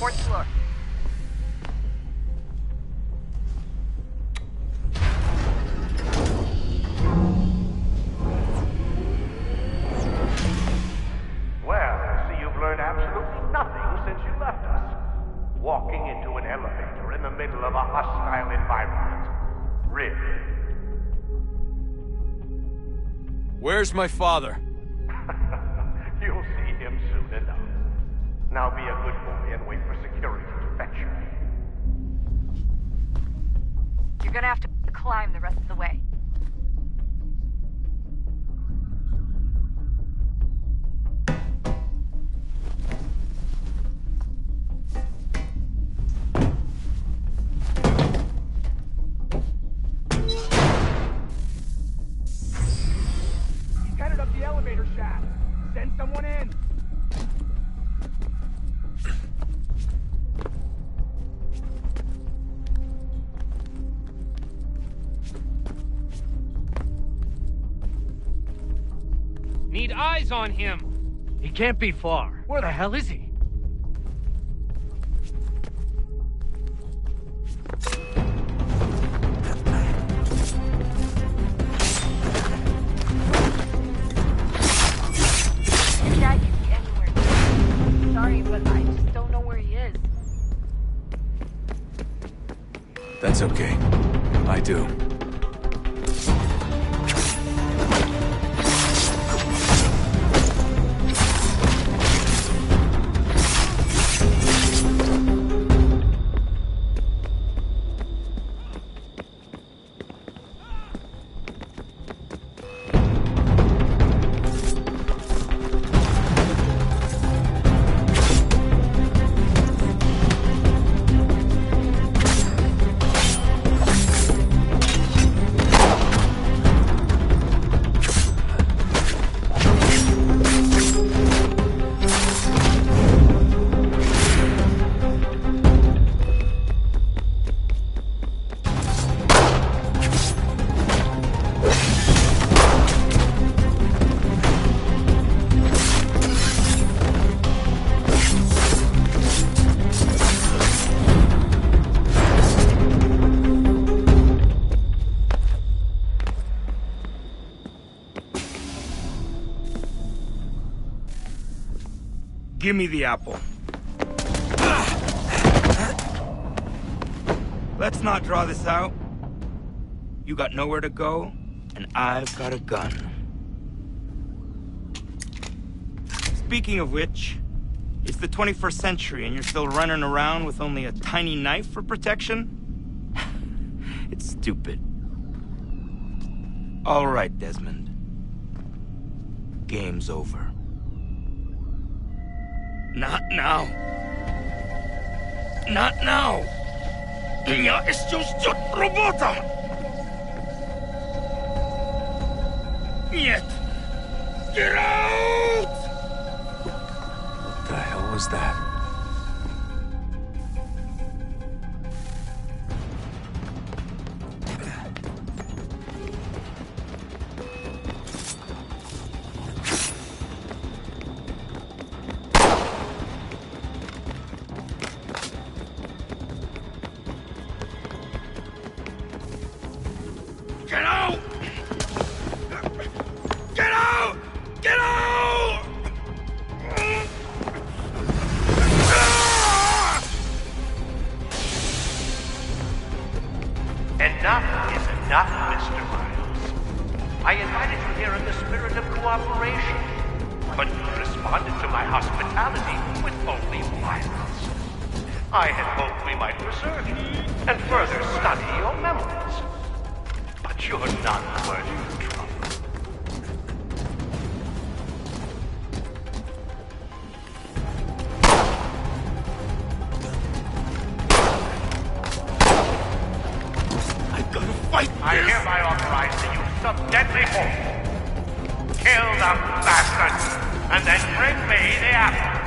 Fourth floor. Well, I see you've learned absolutely nothing since you left us. Walking into an elevator in the middle of a hostile environment. Really? Where's my father? You'll see him soon enough. Now be a good boy and wait for security to fetch you. You're gonna have to climb the rest of the way. He's headed up the elevator shaft. Send someone in. Need eyes on him. He can't be far. Where the hell is he? Your dad could be anywhere. Sorry, but I just don't know where he is. That's okay. I do. Give me the apple. Let's not draw this out. You got nowhere to go, and I've got a gun. Speaking of which, it's the 21st century and you're still running around with only a tiny knife for protection? It's stupid. All right, Desmond. Game's over. Not now. Not now. Я еще ждет работа. Нет. Get out! What the hell was that? Get out! Get out! Get out! Enough is enough, Mr. Miles. I invited you here in the spirit of cooperation, but you responded to my hospitality with only violence. I had hoped we might preserve you and further study your memories. But you're not worthy of trouble. I hereby authorize the use of deadly force. Kill the bastard, and then bring me the apple.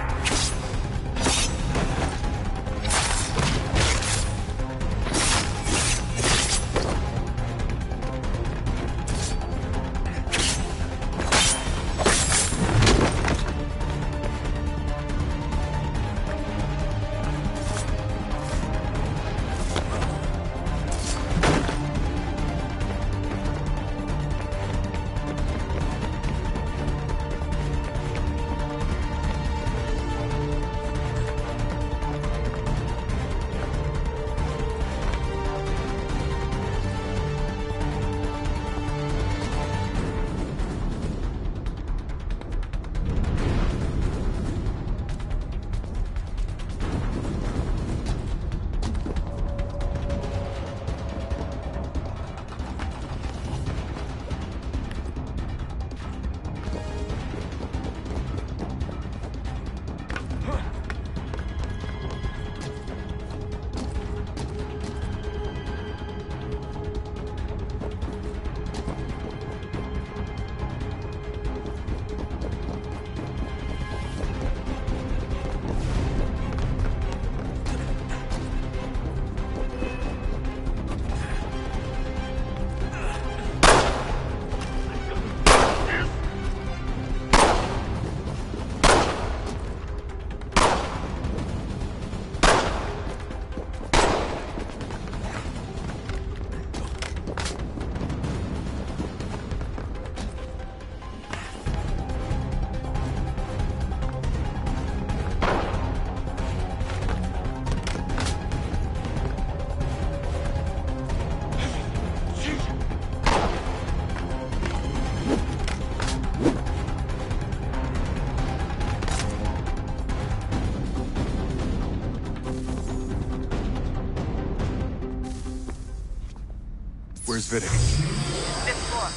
Where's Vidic? Fifth floor.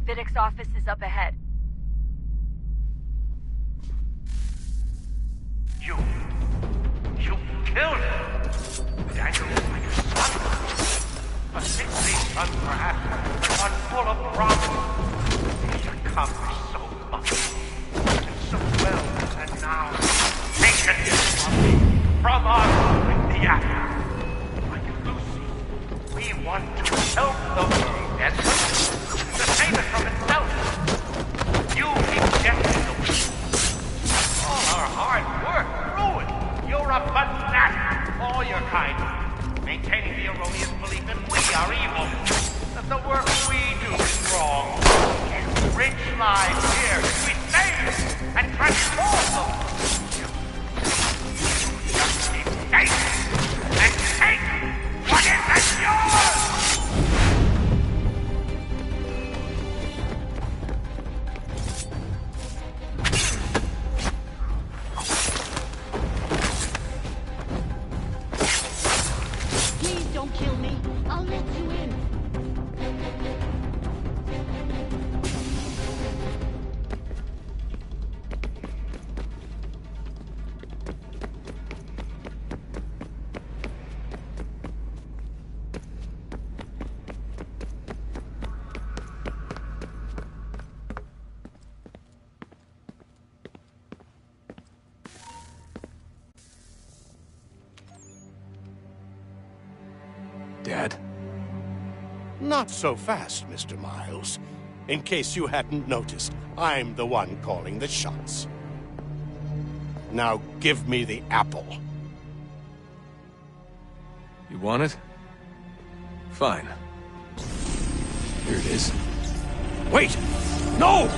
Vidic's office is up ahead. You killed him! Daniel, my son! A sickly son, perhaps, but one full of promise. He's accomplished so much, and so well, and now, taken from me, from us, with the act. Like Lucy, we want to help the world, Desmond, to save it from itself. You rejected the world. All our hard work ruined. You're a fanatic. All your kind. Maintaining the erroneous belief that we are evil. That the work we do is wrong. Enrich lives here. We save and transform them. You just keep taking and take what isn't yours! Don't kill me. I'll let you in. Dad? Not so fast, Mr. Miles. In case you hadn't noticed, I'm the one calling the shots. Now give me the apple. You want it? Fine. Here it is. Wait! No!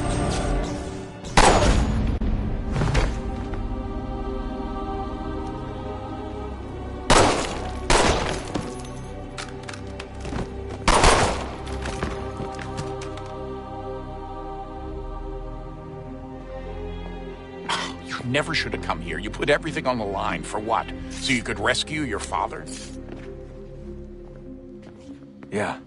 Never should have come here. You put everything on the line. For what? So you could rescue your father? Yeah.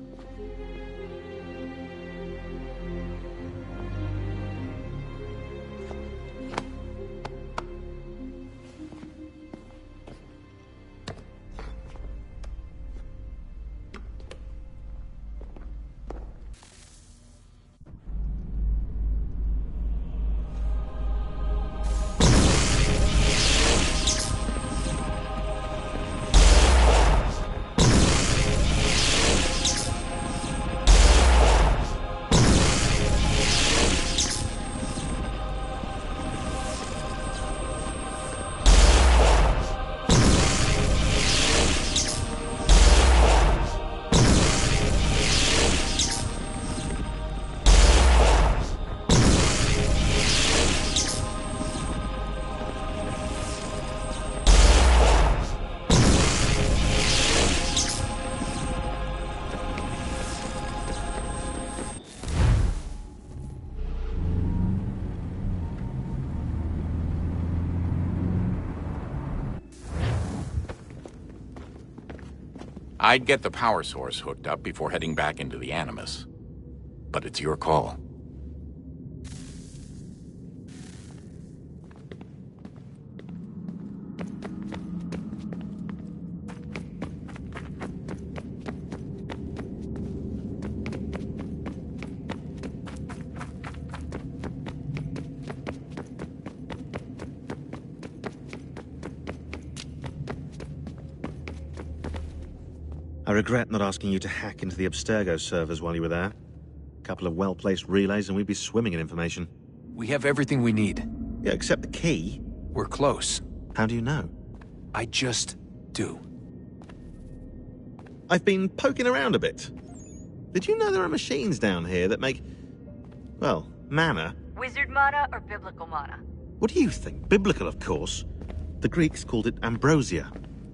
I'd get the power source hooked up before heading back into the Animus. But it's your call. I regret not asking you to hack into the Abstergo servers while you were there. A couple of well-placed relays and we'd be swimming in information. We have everything we need. Yeah, except the key. We're close. How do you know? I just do. I've been poking around a bit. Did you know there are machines down here that make, well, mana? Wizard mana or biblical mana? What do you think? Biblical, of course. The Greeks called it ambrosia.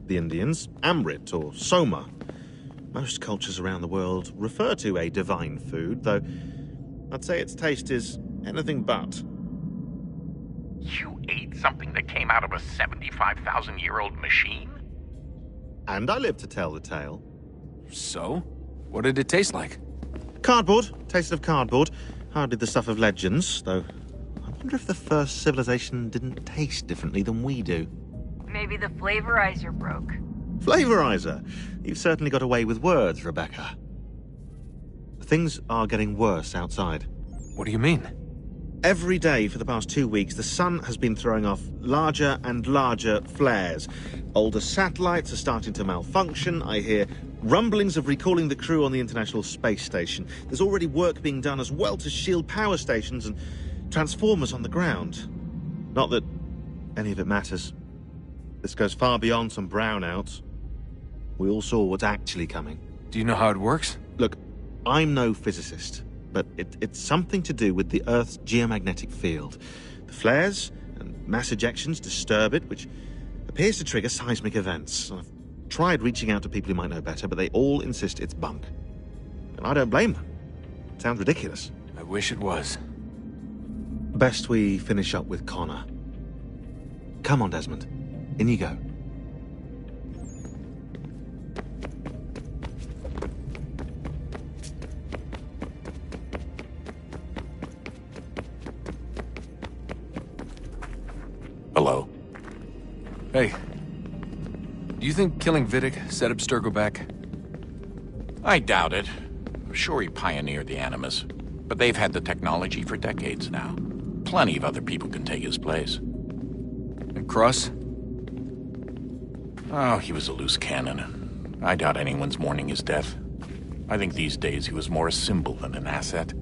The Indians, amrit or soma. Most cultures around the world refer to a divine food, though I'd say its taste is anything but. You ate something that came out of a 75,000-year-old machine? And I live to tell the tale. So? What did it taste like? Cardboard. Tasted of cardboard. Hardly the stuff of legends, though. I wonder if the first civilization didn't taste differently than we do. Maybe the flavorizer broke. Flavorizer! You've certainly got away with words, Rebecca. Things are getting worse outside. What do you mean? Every day for the past 2 weeks, the sun has been throwing off larger and larger flares. Older satellites are starting to malfunction. I hear rumblings of recalling the crew on the International Space Station. There's already work being done as well to shield power stations and transformers on the ground. Not that any of it matters. This goes far beyond some brownouts. We all saw what's actually coming. Do you know how it works? Look, I'm no physicist, but it's something to do with the Earth's geomagnetic field. The flares and mass ejections disturb it, which appears to trigger seismic events. I've tried reaching out to people who might know better, but they all insist it's bunk. And I don't blame them. It sounds ridiculous. I wish it was. Best we finish up with Connor. Come on, Desmond. In you go. Hello. Hey. Do you think killing Vidic set Abstergo back? I doubt it. Sure, he pioneered the Animus, but they've had the technology for decades now. Plenty of other people can take his place. And Cross? Oh, he was a loose cannon. I doubt anyone's mourning his death. I think these days he was more a symbol than an asset.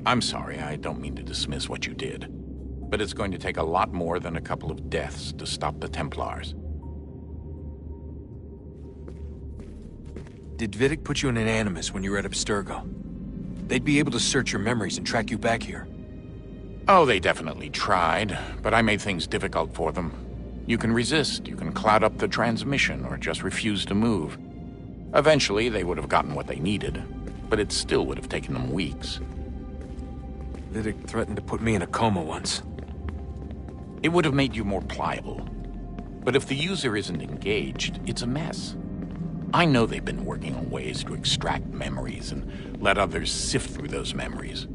I'm sorry, I don't mean to dismiss what you did. But it's going to take a lot more than a couple of deaths to stop the Templars. Did Vidic put you in an Animus when you were at Abstergo? They'd be able to search your memories and track you back here. Oh, they definitely tried, but I made things difficult for them. You can resist, you can cloud up the transmission, or just refuse to move. Eventually, they would have gotten what they needed, but it still would have taken them weeks. Vidic threatened to put me in a coma once. It would have made you more pliable. But if the user isn't engaged, it's a mess. I know they've been working on ways to extract memories and let others sift through those memories.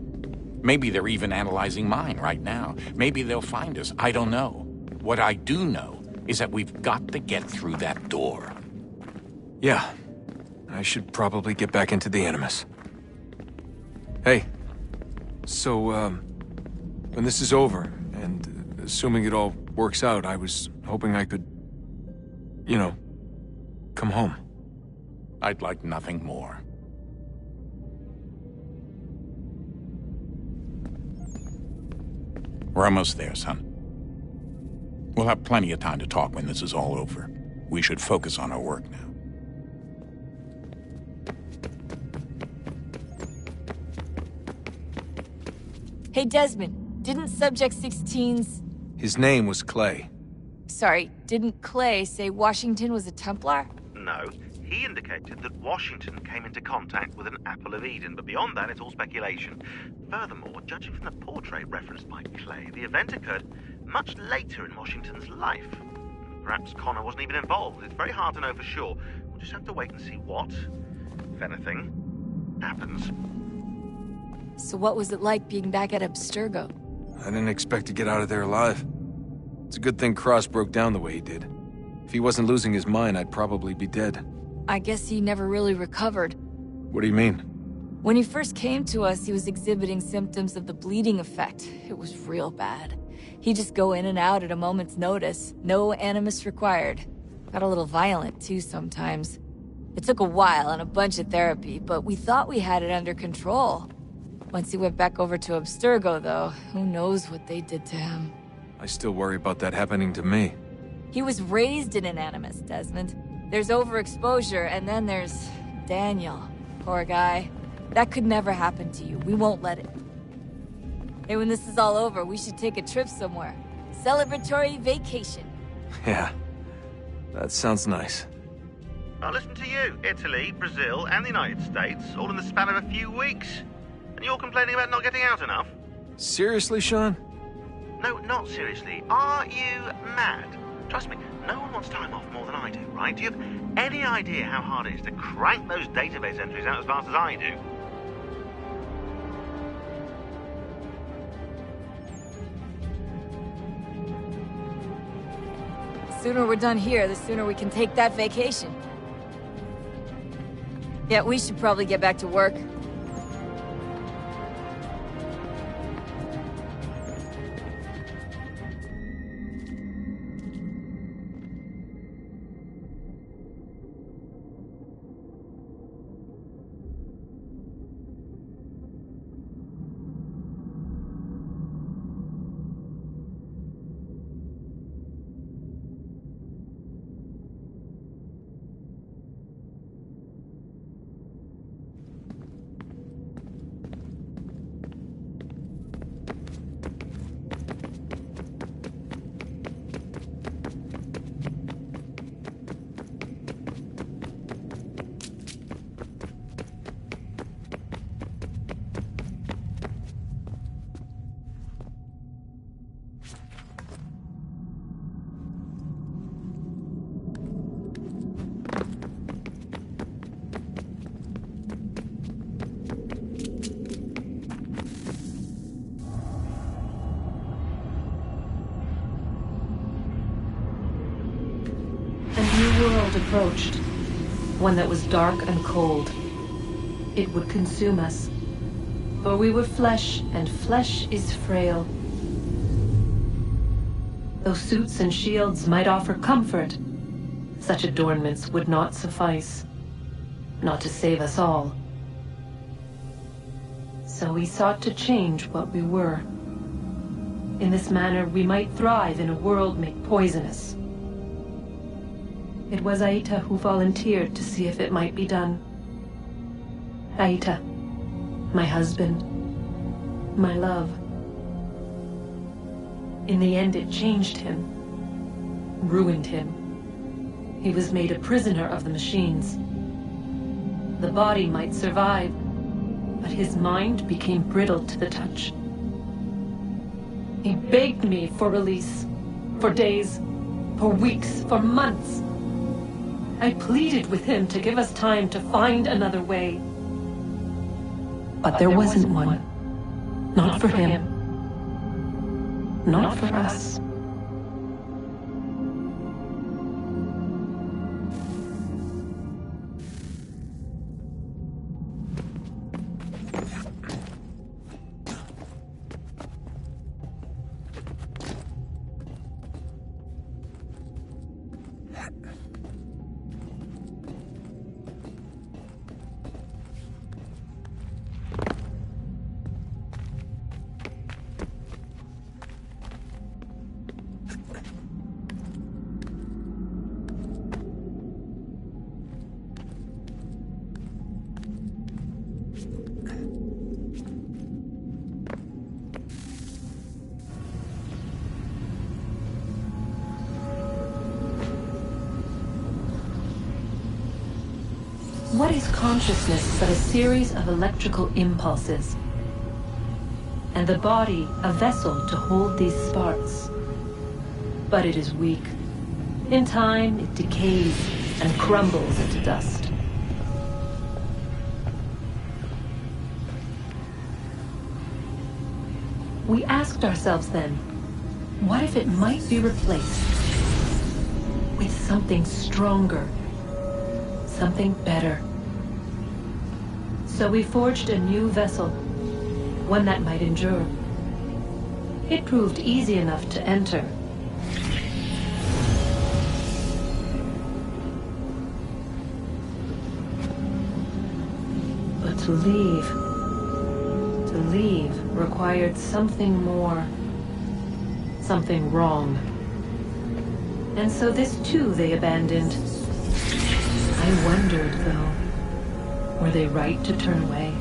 Maybe they're even analyzing mine right now. Maybe they'll find us. I don't know. What I do know is that we've got to get through that door. Yeah. I should probably get back into the Animus. Hey. So, when this is over, and assuming it all works out, I was hoping I could, you know, come home. I'd like nothing more. We're almost there, son. We'll have plenty of time to talk when this is all over. We should focus on our work now. Hey, Desmond, didn't Subject 16's... His name was Clay. Sorry, didn't Clay say Washington was a Templar? No. He indicated that Washington came into contact with an Apple of Eden, but beyond that, it's all speculation. Furthermore, judging from the portrait referenced by Clay, the event occurred much later in Washington's life. Perhaps Connor wasn't even involved. It's very hard to know for sure. We'll just have to wait and see what, if anything, happens. So what was it like being back at Abstergo? I didn't expect to get out of there alive. It's a good thing Cross broke down the way he did. If he wasn't losing his mind, I'd probably be dead. I guess he never really recovered. What do you mean? When he first came to us, he was exhibiting symptoms of the bleeding effect. It was real bad. He'd just go in and out at a moment's notice. No animus required. Got a little violent, too, sometimes. It took a while and a bunch of therapy, but we thought we had it under control. Once he went back over to Abstergo, though, who knows what they did to him. I still worry about that happening to me. He was raised in an animus, Desmond. There's overexposure, and then there's Daniel. Poor guy. That could never happen to you. We won't let it. Hey, when this is all over, we should take a trip somewhere. Celebratory vacation. Yeah. That sounds nice. Well, listen to you. Italy, Brazil, and the United States, all in the span of a few weeks. And you're complaining about not getting out enough? Seriously, Sean? No, not seriously. Are you mad? Trust me, no one wants time off more than I do, right? Do you have any idea how hard it is to crank those database entries out as fast as I do? The sooner we're done here, the sooner we can take that vacation. Yeah, we should probably get back to work. World approached, one that was dark and cold. It would consume us, for we were flesh, and flesh is frail. Though suits and shields might offer comfort, such adornments would not suffice, not to save us all. So we sought to change what we were. In this manner, we might thrive in a world made poisonous. It was Aita who volunteered to see if it might be done. Aita, my husband, my love. In the end, it changed him, ruined him. He was made a prisoner of the machines. The body might survive, but his mind became brittle to the touch. He begged me for release, for days, for weeks, for months. I pleaded with him to give us time to find another way. But there wasn't one. Not for him. Not for us. What is consciousness but a series of electrical impulses? And the body a vessel to hold these sparks. But it is weak. In time, it decays and crumbles into dust. We asked ourselves then, what if it might be replaced with something stronger? Something better. So we forged a new vessel, one that might endure. It proved easy enough to enter. But to leave required something more, something wrong. And so this too they abandoned. I wondered, though, were they right to turn away?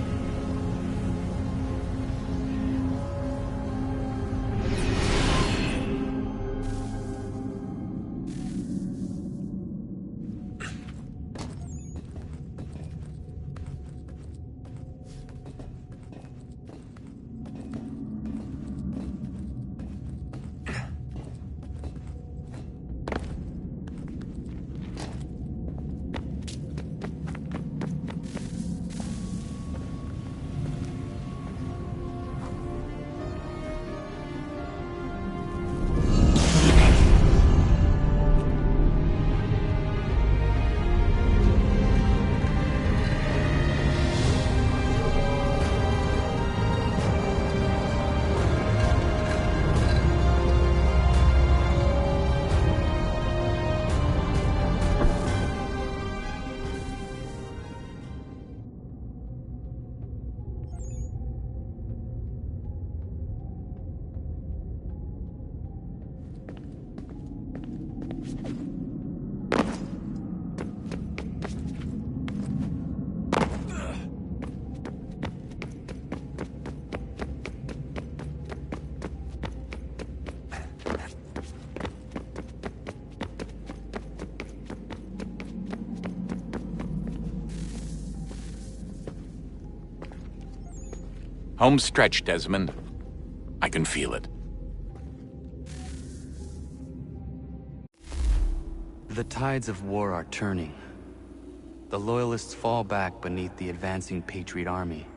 Home stretch, Desmond. I can feel it. The tides of war are turning. The Loyalists fall back beneath the advancing Patriot army,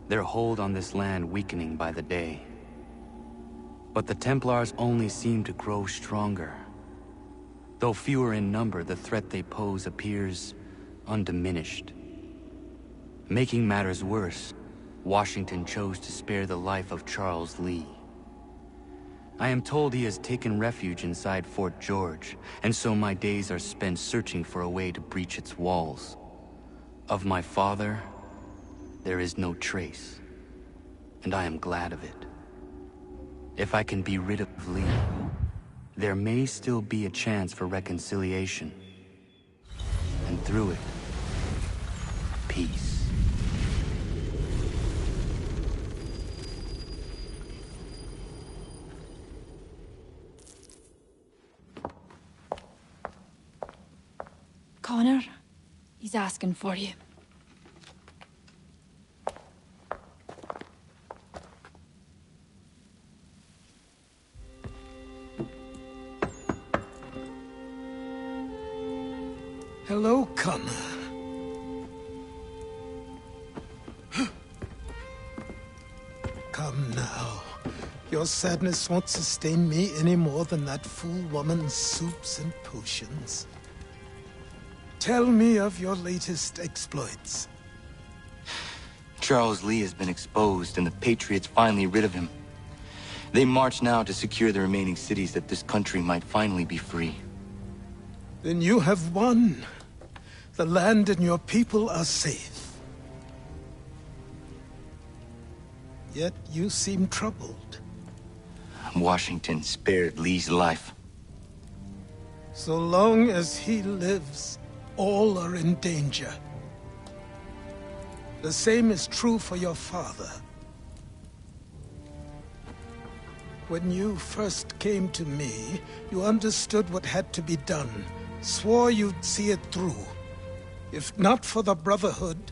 their hold on this land weakening by the day. But the Templars only seem to grow stronger. Though fewer in number, the threat they pose appears undiminished. Making matters worse, Washington chose to spare the life of Charles Lee. I am told he has taken refuge inside Fort George, and so my days are spent searching for a way to breach its walls. Of my father, there is no trace, and I am glad of it. If I can be rid of Lee, there may still be a chance for reconciliation. And through it, peace. Connor, he's asking for you. Hello, Connor. Come now. Your sadness won't sustain me any more than that fool woman's soups and potions. Tell me of your latest exploits. Charles Lee has been exposed, and the Patriots finally rid of him. They march now to secure the remaining cities that this country might finally be free. Then you have won. The land and your people are safe. Yet you seem troubled. Washington spared Lee's life. So long as he lives, all are in danger. The same is true for your father. When you first came to me, you understood what had to be done, swore you'd see it through. If not for the Brotherhood,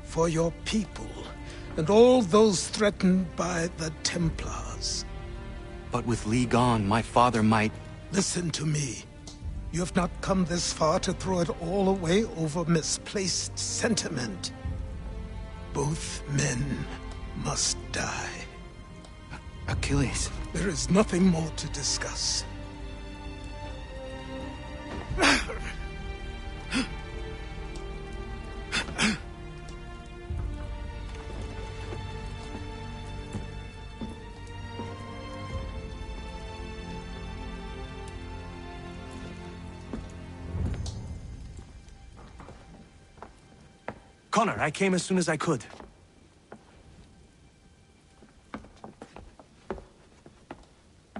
for your people, and all those threatened by the Templars. But with Lee gone, my father might... Listen to me. You have not come this far to throw it all away over misplaced sentiment. Both men must die. Achilles. There is nothing more to discuss. Connor, I came as soon as I could.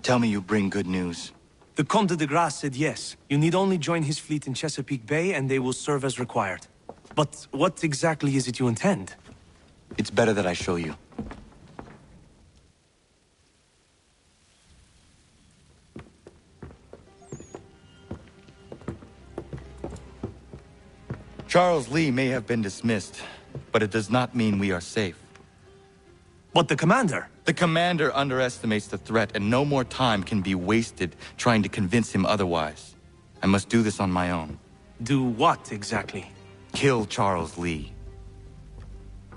Tell me you bring good news. The Comte de Grasse said yes. You need only join his fleet in Chesapeake Bay and they will serve as required. But what exactly is it you intend? It's better that I show you. Charles Lee may have been dismissed, but it does not mean we are safe. But the commander? The commander underestimates the threat, and no more time can be wasted trying to convince him otherwise. I must do this on my own. Do what, exactly? Kill Charles Lee.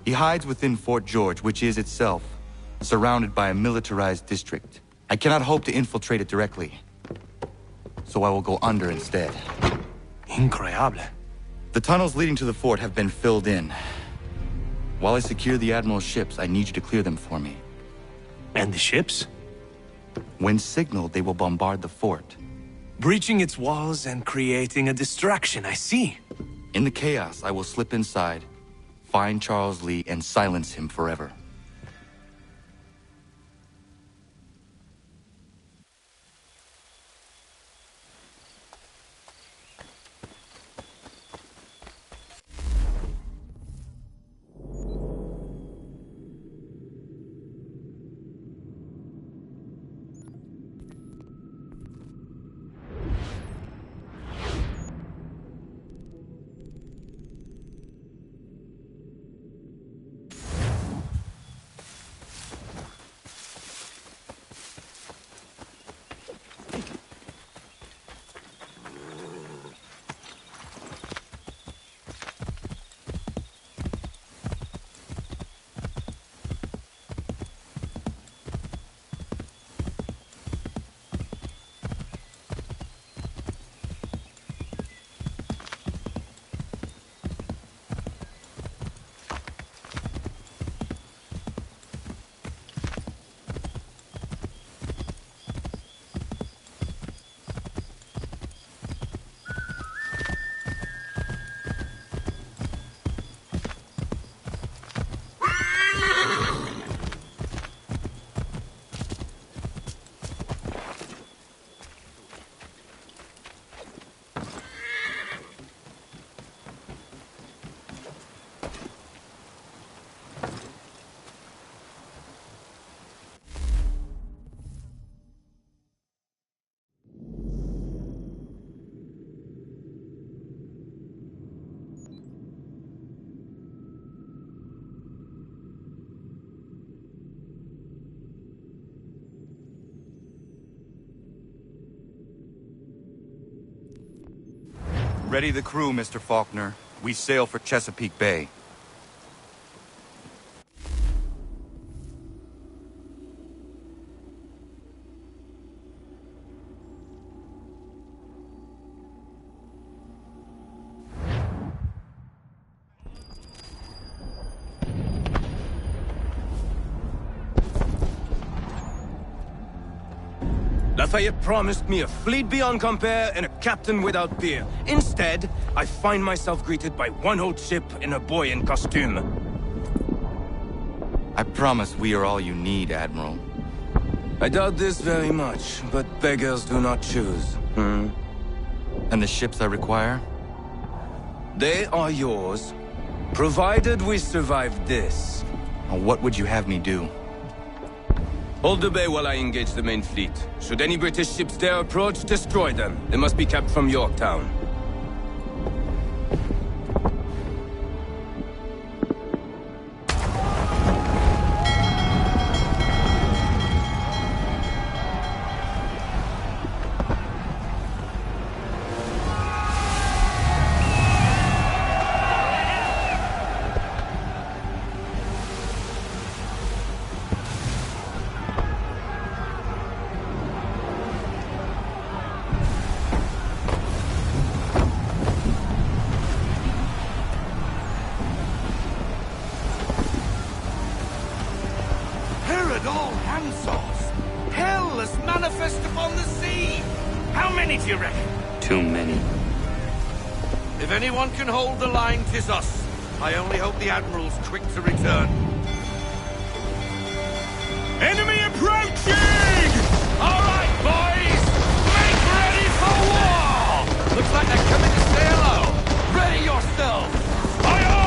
He hides within Fort George, which is itself surrounded by a militarized district. I cannot hope to infiltrate it directly, so I will go under instead. Incroyable. The tunnels leading to the fort have been filled in. While I secure the Admiral's ships, I need you to clear them for me. And the ships? When signaled, they will bombard the fort. Breaching its walls and creating a distraction, I see. In the chaos, I will slip inside, find Charles Lee, and silence him forever. Ready the crew, Mr. Faulkner. We sail for Chesapeake Bay. Lafayette promised me a fleet beyond compare and a captain without peer. Instead, I find myself greeted by one old ship and a boy in costume. I promise we are all you need, Admiral. I doubt this very much, but beggars do not choose. And the ships I require? They are yours, provided we survive this. What would you have me do? Hold the bay while I engage the main fleet. Should any British ships dare approach, destroy them. They must be kept from Yorktown. All handsaws! Hell is manifest upon the sea! How many do you reckon? Too many. If anyone can hold the line, 'tis us. I only hope the Admiral's quick to return. Enemy approaching! All right, boys! Make ready for war! Looks like they're coming to say hello. Ready yourselves! Aye, aye!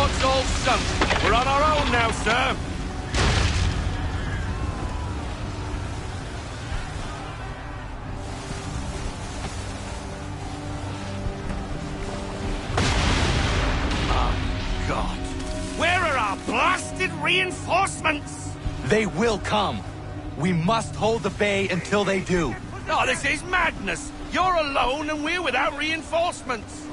port's all sunk. We're on our own now, sir. God. Where are our blasted reinforcements? They will come. We must hold the bay until they do. Oh, this is madness. You're alone and we're without reinforcements.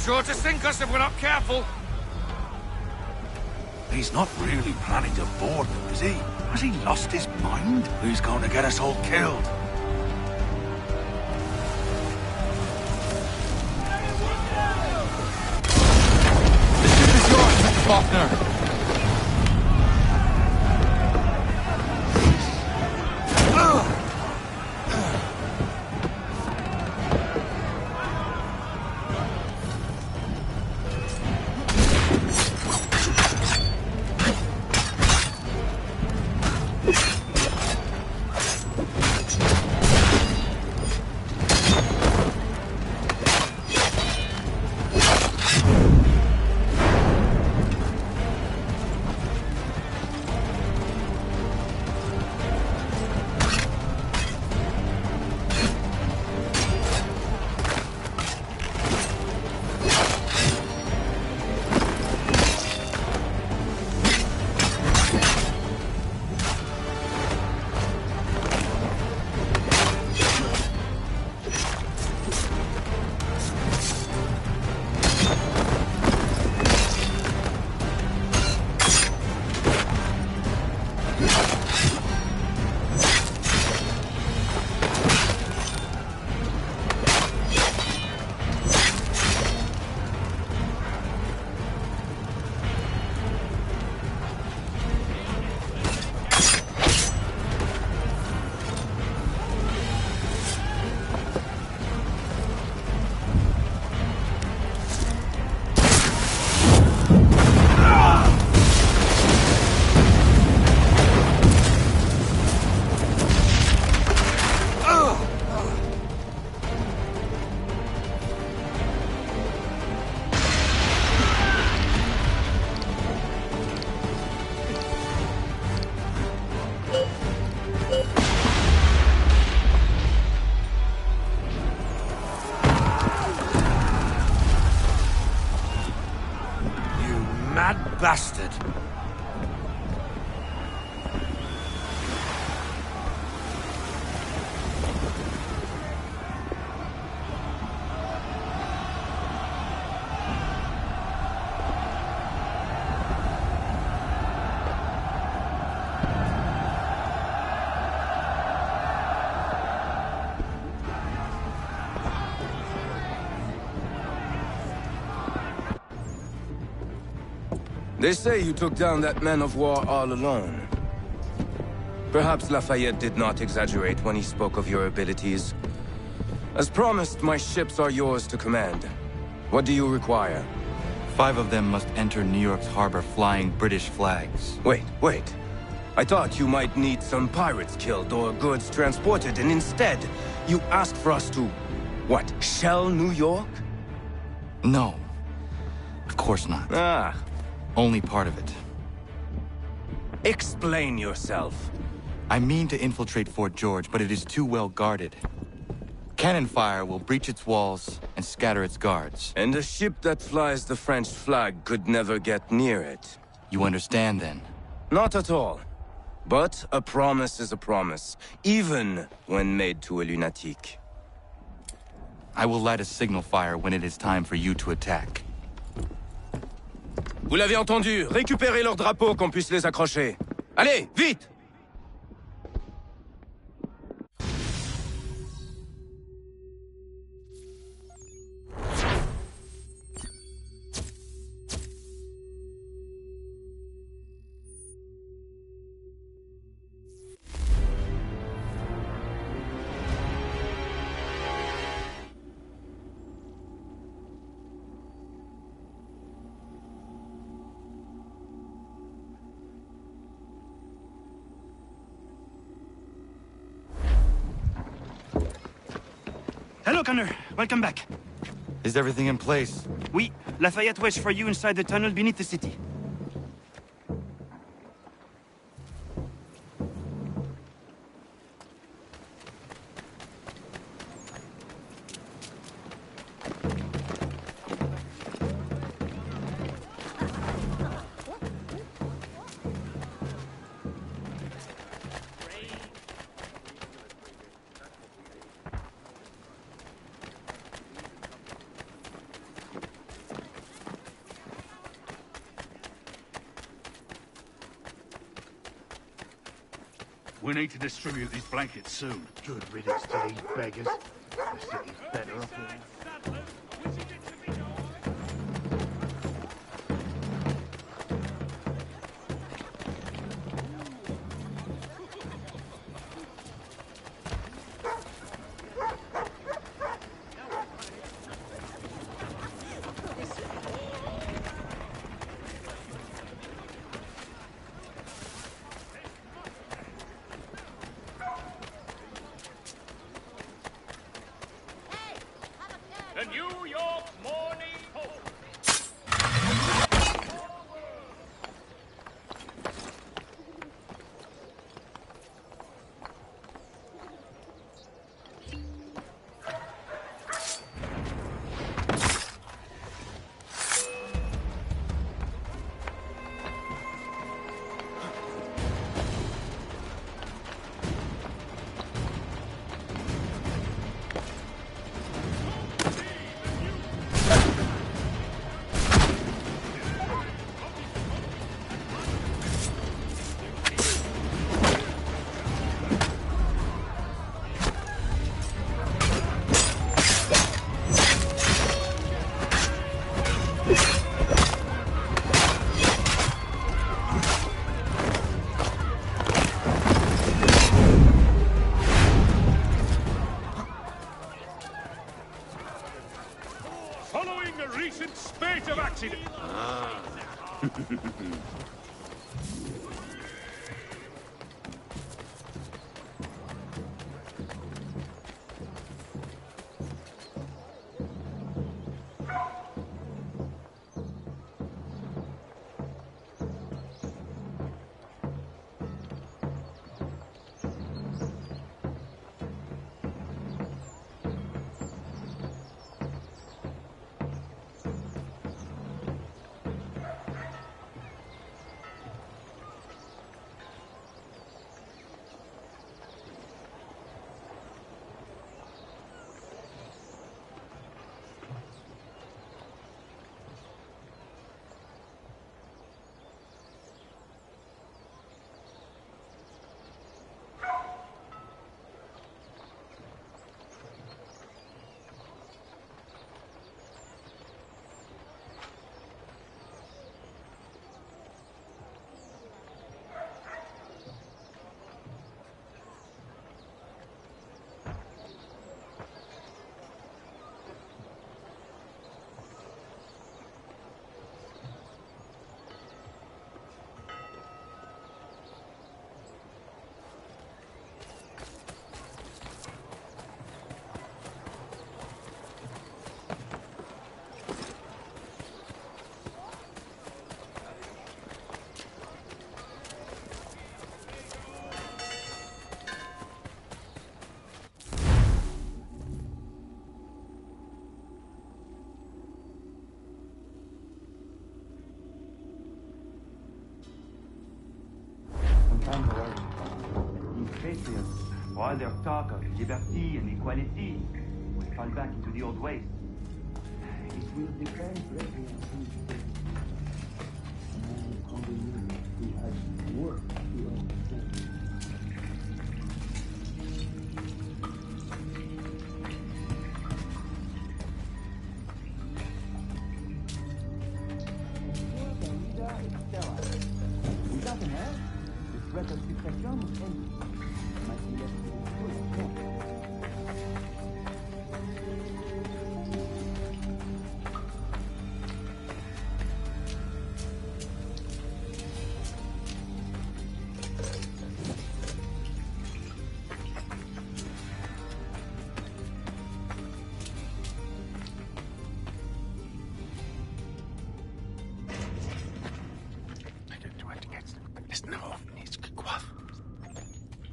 Sure to sink us if we're not careful. He's not really planning to board them, is he? Has he lost his mind? Who's going to get us all killed? The ship is yours, Faulkner. Bastard. They say you took down that man of war all alone. Perhaps Lafayette did not exaggerate when he spoke of your abilities. As promised, my ships are yours to command. What do you require? 5 of them must enter New York's harbor flying British flags. Wait. I thought you might need some pirates killed or goods transported, and instead, you asked for us to, what, shell New York? No. Of course not. Ah. Only part of it. Explain yourself. I mean to infiltrate Fort George, but it is too well guarded. Cannon fire will breach its walls and scatter its guards. And a ship that flies the French flag could never get near it. You understand, then? Not at all. But a promise is a promise, even when made to a lunatic. I will light a signal fire when it is time for you to attack. Vous l'avez entendu. Récupérez leurs drapeaux qu'on puisse les accrocher. Allez, vite! Hello, Connor. Welcome back. Is everything in place? Oui. Lafayette waits for you inside the tunnel beneath the city. We need to distribute these blankets soon. Good riddance to these beggars. The city's better off with The New York Morning Post. Following a recent spate of accident. These patriots, for all their talk of liberty and equality, will fall back into the old ways. It will depend greatly on who has work to understand.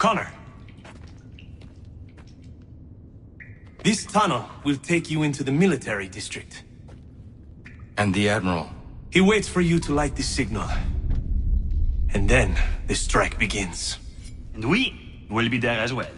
Connor. This tunnel will take you into the military district. And the Admiral? He waits for you to light the signal. And then the strike begins. And we will be there as well.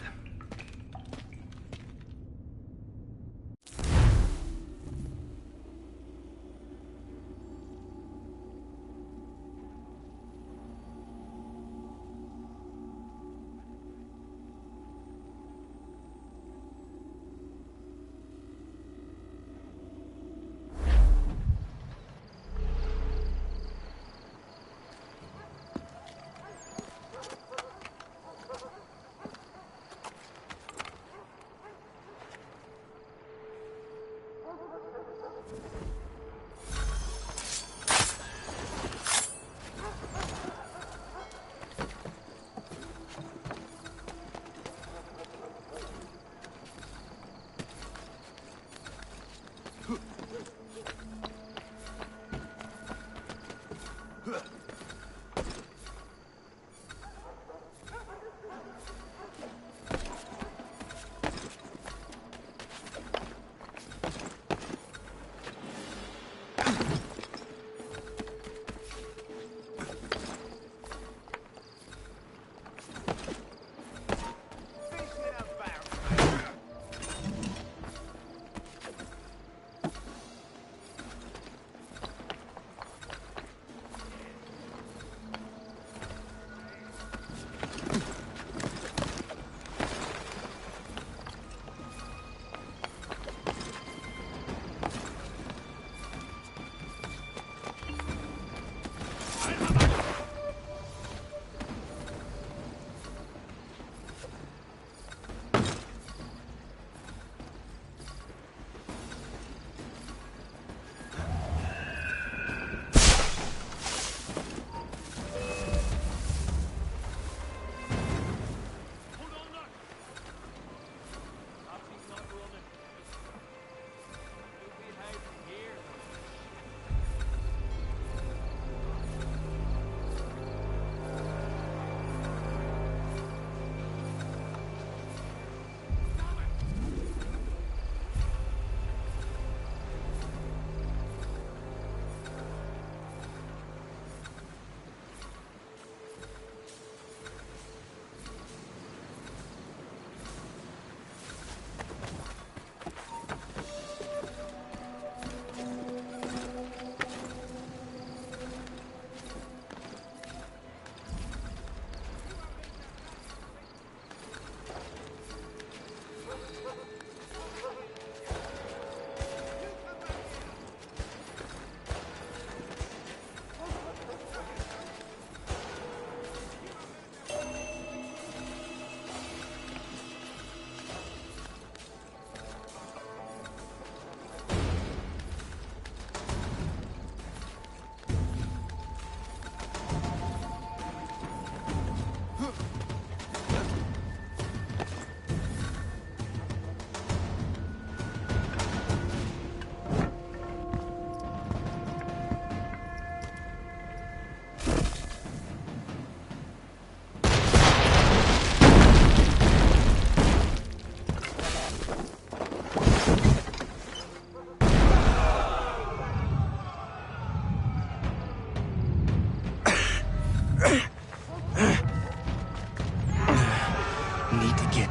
Need to get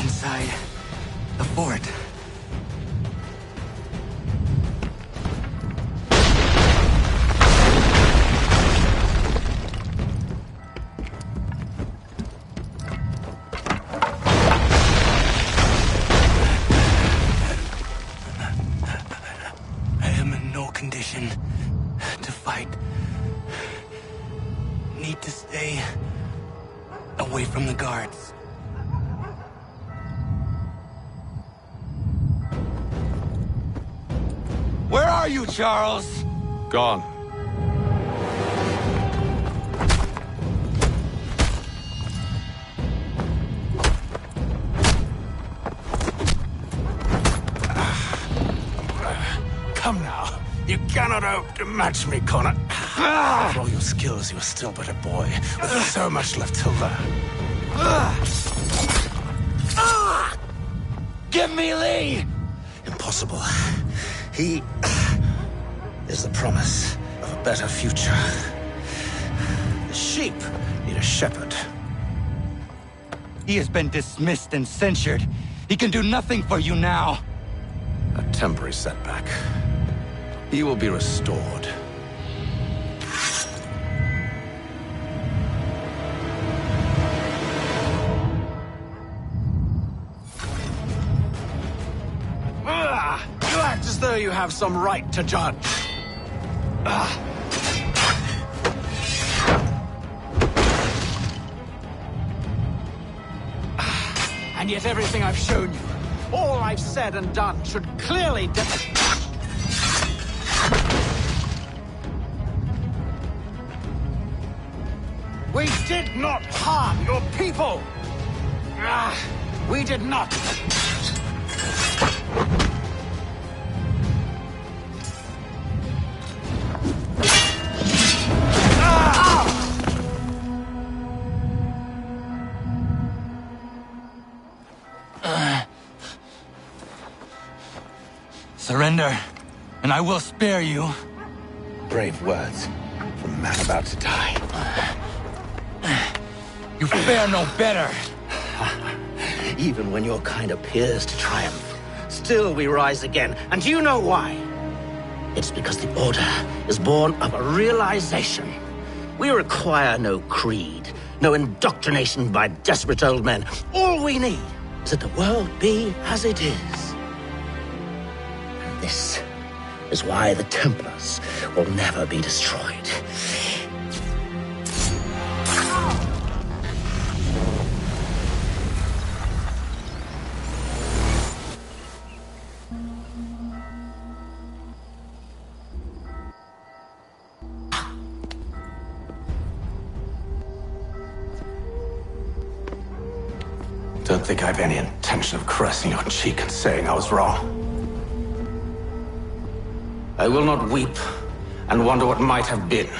inside the fort. I am in no condition to fight. Need to stay away from the guards. Where are you, Charles? Gone. Come now. You cannot hope to match me, Connor. For all your skills, you are still but a boy, with so much left to learn. Give me Lee! Impossible. He is the promise of a better future. The sheep need a shepherd. He has been dismissed and censured. He can do nothing for you now. A temporary setback. He will be restored. You act as though you have some right to judge. And yet everything I've shown you, all I've said and done, should clearly We did not harm your people! We did not! Surrender, and I will spare you. Brave words from a man about to die. You fare no better. Even when your kind appears to triumph, still we rise again. And do you know why? It's because the Order is born of a realization. We require no creed, no indoctrination by desperate old men. All we need is that the world be as it is. And this is why the Templars will never be destroyed. Don't think I have any intention of caressing your cheek and saying I was wrong. I will not weep and wonder what might have been.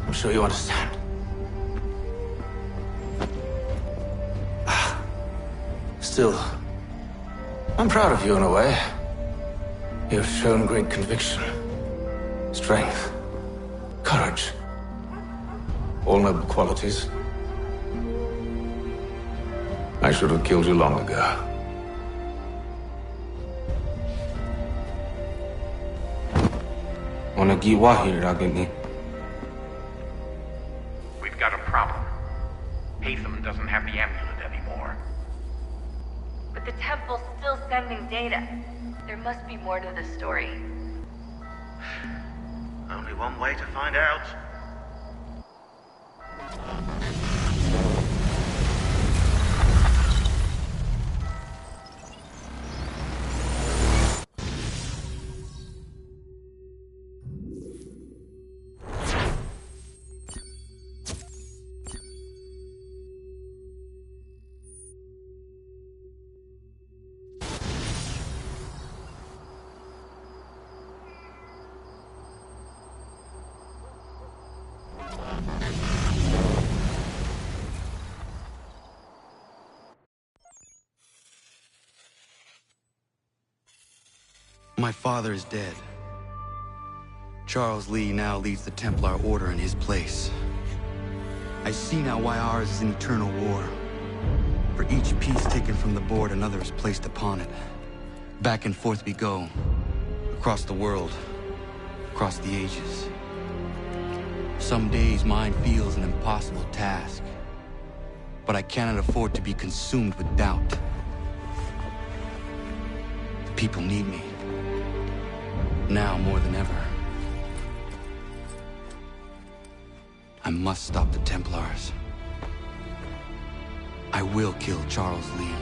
I'm sure you understand. Still, I'm proud of you in a way. You have shown great conviction, strength, courage. All noble qualities. I should have killed you long ago. We've got a problem. Hatham doesn't have the amulet anymore. But the temple's still sending data. There must be more to this story. Only one way to find out. My father is dead. Charles Lee now leads the Templar Order in his place. I see now why ours is an eternal war. For each piece taken from the board, another is placed upon it. Back and forth we go. Across the world. Across the ages. Some days mine feels an impossible task. But I cannot afford to be consumed with doubt. The people need me. Now more than ever. I must stop the Templars. I will kill Charles Lee.